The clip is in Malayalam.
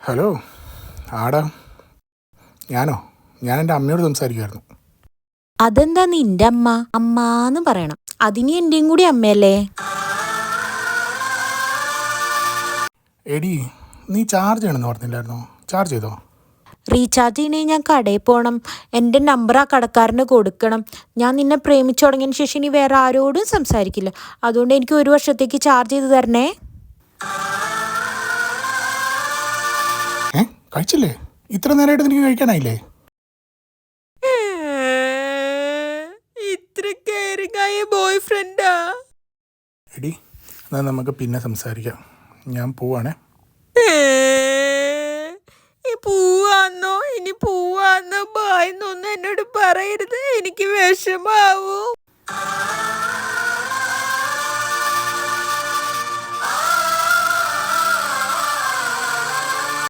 ഹലോ, ആടാ. ഞാനോ? ഞാൻ എൻ്റെ അമ്മയോട് സംസാരിക്കുമായിരുന്നു. അതെന്താ നിന്റെ അമ്മ അമ്മാന്ന് പറയണം? അതിന് എന്റെയും കൂടി അമ്മയല്ലേ? എടി, നീ ചാർജ് ചെയ്യണമെന്ന് പറഞ്ഞില്ലായിരുന്നോ? ചാർജ് ചെയ്തോ? റീചാർജ് ചെയ്യണേ ഞാൻ കടയിൽ പോകണം. എൻ്റെ നമ്പർ ആ കടക്കാരന് കൊടുക്കണം. ഞാൻ നിന്നെ പ്രേമിച്ചു തുടങ്ങിയതിന് ശേഷം ഇനി വേറെ ആരോടും സംസാരിക്കില്ല. അതുകൊണ്ട് എനിക്ക് 1 വർഷത്തേക്ക് ചാർജ് ചെയ്ത് തരണേ. കഴിച്ചില്ലേ? ഇത്ര നേരമായിട്ട് നിനക്ക് കഴിക്കാനായില്ലേ? ഇത്ര കെയറിംഗ് ആയ ബോയ് ഫ്രണ്ടാ? എടി, എന്നാൽ നമുക്ക് പിന്നെ സംസാരിക്കാം. ഞാൻ പോവാണേ. ഇനി പോവാന്നോ ബായ്ന്നൊന്നും എന്നോട് പറയരുത്. എനിക്ക് വിഷമാവും.